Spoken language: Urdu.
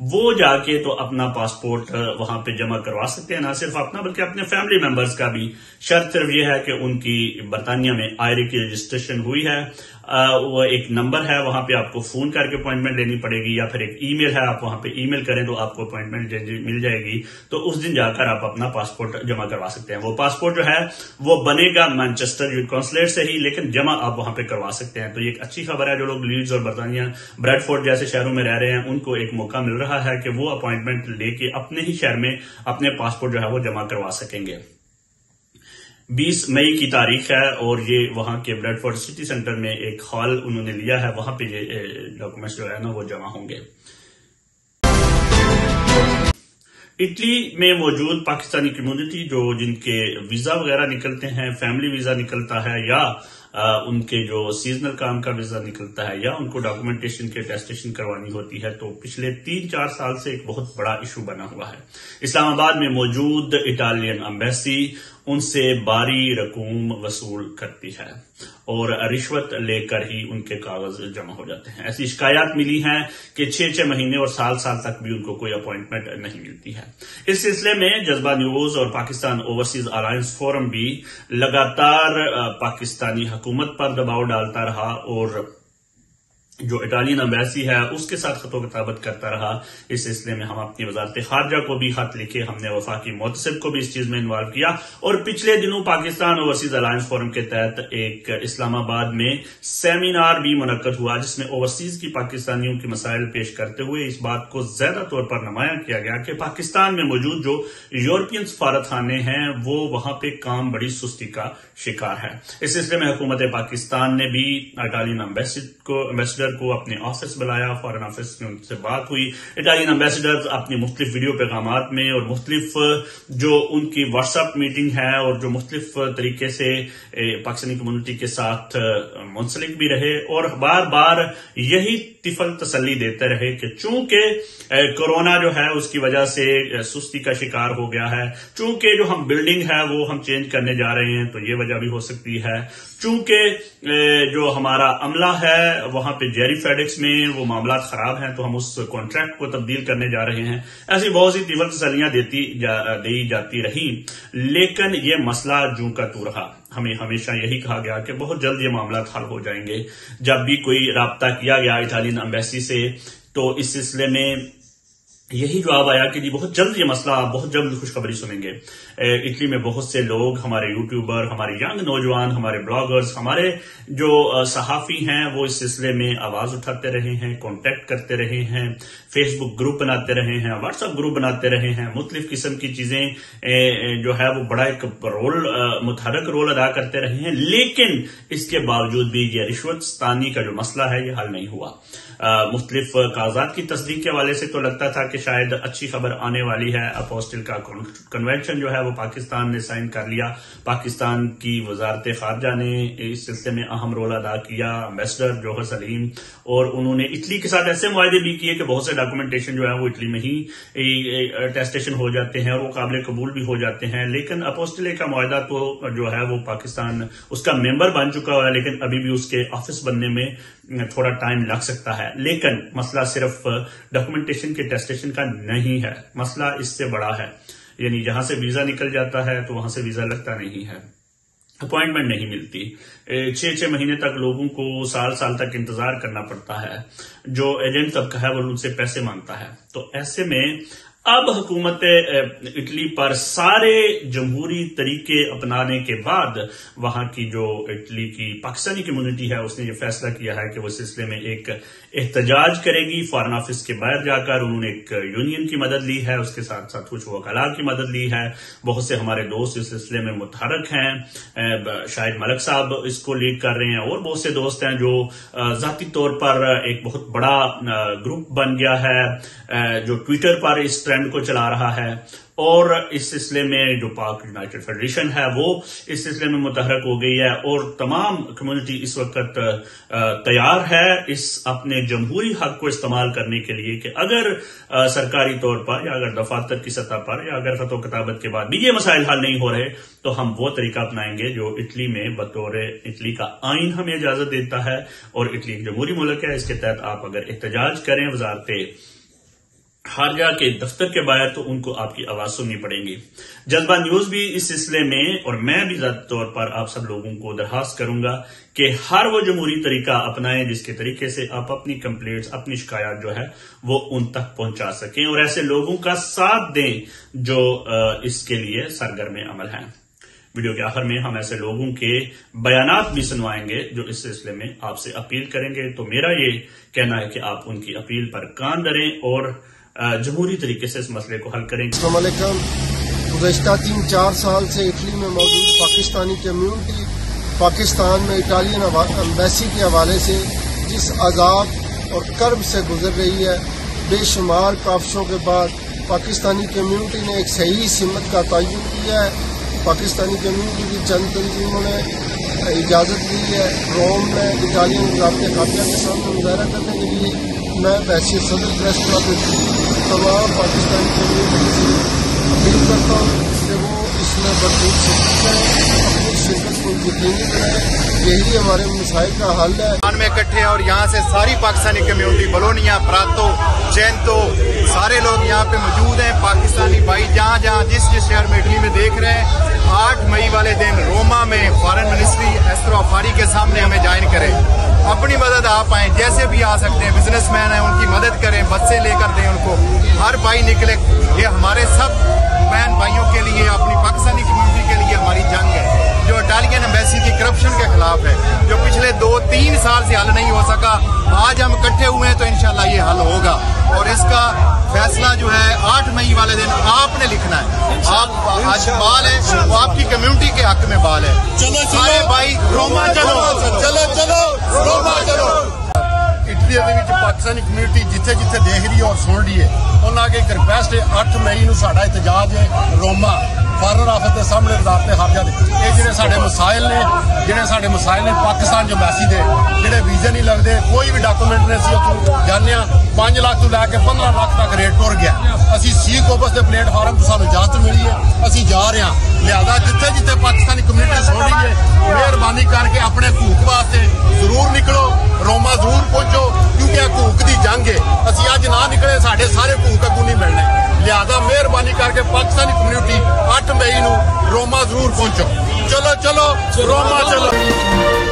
وہ جا کے تو اپنا پاسپورٹ وہاں پہ جمع کروا سکتے ہیں، نہ صرف اپنا بلکہ اپنے فیملی ممبرز کا بھی۔ شرط صرف یہ ہے کہ ان کی برطانیہ میں آئرے کی رجسٹریشن ہوئی ہے، وہ ایک نمبر ہے، وہاں پہ آپ کو فون کر کے اپوائنٹمنٹ لینی پڑے گی، یا پھر ایک ای میل ہے، آپ وہاں پہ ای میل کریں تو آپ کو اپوائنٹمنٹ مل جائے گی، تو اس دن جا کر آپ اپنا پاسپورٹ جمع کروا سکتے ہیں۔ وہ پاسپورٹ جو ہے وہ بنے گا مانچسٹر کونسلیٹ سے ہی، لیکن جمع آپ وہاں پہ کروا سکتے ہیں۔ تو یہ ایک اچھی خبر ہے، جو لوگ لیڈز اور برطانیہ بریڈ فورڈ جیسے شہروں میں رہ رہے ہیں ان کو ایک موقع مل رہا ہے کہ وہ اپوائنٹمنٹ لے کے اپنے ہی شہر میں اپنے پاسپورٹ جو ہے وہ جمع کروا سکیں گے۔ 20 مئی کی تاریخ ہے اور یہ وہاں کے بریڈ فورڈ سٹی سینٹر میں ایک ہال انہوں نے لیا ہے، وہاں پہ یہ ڈاکومنٹس جو ہے نا وہ جمع ہوں گے۔ اٹلی میں موجود پاکستانی کمیونٹی جن کے ویزا وغیرہ نکلتے ہیں، فیملی ویزا نکلتا ہے، یا ان کے جو سیزنل کام کا ویزا نکلتا ہے، یا ان کو ڈاکومنٹیشن کے ٹیسٹیشن کروانی ہوتی ہے، تو پچھلے 3-4 سال سے ایک بہت بڑا ایشو بنا ہوا ہے۔ اسلام آباد میں موجود اٹالین ایمبیسی ان سے باری رقوم وصول کرتی ہے اور رشوت لے کر ہی ان کے کاغذ جمع ہو جاتے ہیں۔ ایسی شکایات ملی ہیں کہ 6 مہینے اور سال تک بھی ان کو کوئی اپوائنٹمنٹ نہیں ملتی ہے۔ اس سلسلے میں جذبہ نیوز اور پاکستان اوورسیز الائنس فورم بھی لگاتار پاکستانی حکومت پر دباؤ ڈالتا رہا اور جو اٹالین ایمبیسی ہے اس کے ساتھ خط و کتابت کرتا رہا۔ اس سلسلے میں ہم اپنی وزارت خارجہ کو بھی خط لکھے، ہم نے وفاقی محتسب کو بھی اس چیز میں انوالو کیا، اور پچھلے دنوں پاکستان اوورسیز الائنس فورم کے تحت ایک اسلام آباد میں سیمینار بھی منعقد ہوا، جس میں اوورسیز کی پاکستانیوں کی مسائل پیش کرتے ہوئے اس بات کو زیادہ طور پر نمایاں کیا گیا کہ پاکستان میں موجود جو یورپین سفارت خانے ہیں وہ وہاں پہ کام بڑی سستی کا شکار ہے۔ اس سلسلے میں حکومت پاکستان نے بھی اٹالین ایمبیسڈر کو اپنے آفس بلایا، فارن آفس میں ان سے بات ہوئی۔ اٹالین ایمبیسڈر اپنی مختلف ویڈیو پیغامات میں اور مختلف جو ان کی واٹس ایپ میٹنگ ہے اور جو مختلف طریقے سے پاکستانی کمیونٹی کے ساتھ منسلک بھی رہے، اور بار بار یہی طفل تسلی دیتے رہے کہ چونکہ کورونا جو ہے اس کی وجہ سے سستی کا شکار ہو گیا ہے، چونکہ جو ہم بلڈنگ ہے وہ ہم چینج کرنے جا رہے ہیں تو یہ وجہ بھی ہو سکتی ہے، چونکہ جو ہمارا عملہ ہے وہاں پہ جیری فیڈکس میں وہ معاملات خراب ہیں تو ہم اس کانٹریکٹ کو تبدیل کرنے جا رہے ہیں۔ ایسی بہت سی طول تسلیاں دی جاتی رہی، لیکن یہ مسئلہ جوں کا تو رہا۔ ہمیں ہمیشہ یہی کہا گیا کہ بہت جلد یہ معاملات حل ہو جائیں گے۔ جب بھی کوئی رابطہ کیا گیا اٹالین ایمبیسی سے تو اس سلسلے میں یہی جواب آیا کہ جی بہت جلد یہ مسئلہ، آپ بہت جلد خوشخبری سنیں گے۔ اٹلی میں بہت سے لوگ، ہمارے یوٹیوبر، ہمارے ینگ نوجوان، ہمارے بلاگرز، ہمارے جو صحافی ہیں وہ اس سلسلے میں آواز اٹھاتے رہے ہیں، کانٹیکٹ کرتے رہے ہیں، فیس بک گروپ بناتے رہے ہیں، واٹس ایپ گروپ بناتے رہے ہیں، مختلف قسم کی چیزیں جو ہے وہ بڑا ایک متحرک رول ادا کرتے رہے ہیں، لیکن اس کے باوجود بھی یہ رشوت ستانی کا جو مسئلہ ہے یہ حل نہیں ہوا۔ مختلف کاغذات کی تصدیق کے حوالے سے تو لگتا تھا کہ شاید اچھی خبر آنے والی ہے۔ اپوسٹل کا کنونشن جو ہے وہ پاکستان نے سائن کر لیا، پاکستان کی وزارت خارجہ نے اس سلسلے میں اہم رول ادا کیا، ایمبیسڈر جوہر سلیم، اور انہوں نے اٹلی کے ساتھ ایسے معاہدے بھی کیے کہ بہت سے ڈاکومنٹیشن جو ہے وہ اٹلی میں ہی ٹیسٹیشن ہو جاتے ہیں اور وہ قابل قبول بھی ہو جاتے ہیں۔ لیکن اپوسٹل کا معاہدہ تو جو ہے وہ پاکستان اس کا ممبر بن چکا ہوا ہے، لیکن ابھی بھی اس کے آفس بننے میں تھوڑا ٹائم لگ سکتا ہے۔ لیکن مسئلہ صرف ڈاکومنٹیشن کے ٹیسٹیشن کا نہیں ہے، مسئلہ اس سے بڑا ہے، یعنی جہاں سے ویزا نکل جاتا ہے تو وہاں سے ویزا لگتا نہیں ہے، اپوائنٹمنٹ نہیں ملتی، 6 مہینے تک لوگوں کو سال تک انتظار کرنا پڑتا ہے، جو ایجنٹ طبقہ ہے وہ ان سے پیسے مانگتا ہے۔ تو ایسے میں اب حکومت اٹلی پر سارے جمہوری طریقے اپنانے کے بعد وہاں کی جو اٹلی کی پاکستانی کمیونٹی ہے اس نے یہ فیصلہ کیا ہے کہ وہ اس سلسلے میں ایک احتجاج کرے گی۔ فارن آفس کے باہر جا کر انہوں نے ایک یونین کی مدد لی ہے، اس کے ساتھ ساتھ کچھ وکلاء کی مدد لی ہے، بہت سے ہمارے دوست اس سلسلے میں متحرک ہیں، شاہد ملک صاحب اس کو لیڈ کر رہے ہیں، اور بہت سے دوست ہیں جو ذاتی طور پر ایک بہت بڑا گروپ بن گیا ہے جو ٹویٹر پر اس ٹرینڈ کو چلا رہا ہے، اور اس سلسلے میں جو پاک یونائٹڈ فیڈریشن ہے وہ اس سلسلے میں متحرک ہو گئی ہے، اور تمام کمیونٹی اس وقت تیار ہے اس اپنے جمہوری حق کو استعمال کرنے کے لیے کہ اگر سرکاری طور پر یا اگر دفاتر کی سطح پر یا اگر خط و کتابت کے بعد بھی یہ مسائل حل نہیں ہو رہے تو ہم وہ طریقہ اپنائیں گے جو اٹلی میں بطور اٹلی کا آئین ہمیں اجازت دیتا ہے، اور اٹلی ایک جمہوری ملک ہے، اس کے تحت آپ اگر احتجاج کریں وزارت خارجہ کے دفتر کے باہر تو ان کو آپ کی آواز سننی پڑے گی۔ جذبہ نیوز بھی اس سلسلے میں، اور میں بھی ذاتی طور پر آپ سب لوگوں کو درخواست کروں گا کہ ہر وہ جمہوری طریقہ اپنائیں جس کے طریقے سے آپ اپنی کمپلینٹس، اپنی شکایات جو ہے وہ ان تک پہنچا سکیں، اور ایسے لوگوں کا ساتھ دیں جو اس کے لیے سرگرم عمل ہیں۔ ویڈیو کے آخر میں ہم ایسے لوگوں کے بیانات بھی سنوائیں گے جو اس سلسلے میں آپ سے اپیل کریں گے، تو میرا یہ کہنا ہے کہ آپ ان کی اپیل پر کان دھریں اور جمہوری طریقے سے اس مسئلے کو حل کریں۔ السلام علیکم۔ گزشتہ 3-4 سال سے اٹلی میں موجود پاکستانی کمیونٹی پاکستان میں اٹالین ایمبیسی کے حوالے سے جس عذاب اور کرب سے گزر رہی ہے، بے شمار کاوشوں کے بعد پاکستانی کمیونٹی نے ایک صحیح سمت کا تعین کیا ہے۔ پاکستانی کمیونٹی کی چند تنظیموں نے اجازت دی ہے روم میں اٹالین رابطے خارجہ کے سامنے مظاہرہ کرنے کے لیے۔ میں بحیثیت صدر پریس کلب تمام پاکستانی کمیونٹی سے اپیل کرتا ہوں کہ وہ اس میں بھرپور شرکت کریں، اپنی شرکت کو یقینی بنائیں، یہی ہمارے مسائل کا حل ہے۔ میں اکٹھے اور یہاں سے ساری پاکستانی کمیونٹی بلونیا، پراتو، چینتو، سارے لوگ یہاں پہ موجود ہیں۔ پاکستانی بھائی جہاں جہاں جس شہر میں اٹلی میں دیکھ رہے ہیں، 8 مئی والے دن روما میں فارن منسٹری ایسترو افاری کے سامنے ہمیں جوائن کریں۔ اپنی مدد آپ آئیں، جیسے بھی آ سکتے ہیں، بزنس مین ہیں ان کی مدد کریں، بچے لے کر دیں ان کو، ہر بھائی نکلے۔ یہ ہمارے سب بہن بھائیوں کے لیے، اپنی پاکستانی کمیونٹی کے لیے ہماری جنگ ہے جو اٹالین ایمبیسی کی کرپشن کے خلاف ہے، جو پچھلے 2-3 سال سے حل نہیں ہو سکا۔ آج ہم اکٹھے ہوئے ہیں تو انشاءاللہ یہ حل ہوگا، اور اس کا فیصلہ جو ہے 8 مئی والے دن آپ نے لکھنا ہے۔ آپ آج بال ہے، وہ آپ کی کمیونٹی کے حق میں بال ہے۔ سارے بھائی روما چلو، چلو چلو روما چلو۔ اٹلی پاکستانی کمیونٹی جتھے جتھے دیکھ رہی ہے اور سن رہی ہے، انہوں نے ایک ریکویسٹ ہے، 8 مئی نو ساڈا احتجاج ہے روما فارن آفس کے سامنے وزارت خارجہ دے۔ یہ جڑے ساڈے مسائل نے پاکستان ایمبیسی دے، جڑے ویزے نہیں لگتے، کوئی بھی ڈاکومنٹ نہیں، اسی جانے 5 لاکھ تو لے کے 15 لاکھ تک ریٹ ٹر گیا۔ اسی سی کوپس کے پلیٹ فارم تو سانو اجازت ملی ہے، اسی جا رہے ہیں۔ لہذا جتھے جتھے پاکستانی کمیونٹی سن رہی ہے، مہربانی کر کے اپنے حقوق واسطے ضرور نکلو، روما ضرور پہنچو، کیونکہ حقوق دی جنگ ہے۔ اسی اج نہ نکلے ساڈے سارے حقوق اگوں نہیں ملنے۔ لہذا مہربانی کر کے پاکستانی کمیونٹی 8 مئی نو روما ضرور پہنچو۔ چلو چلو روما چلو۔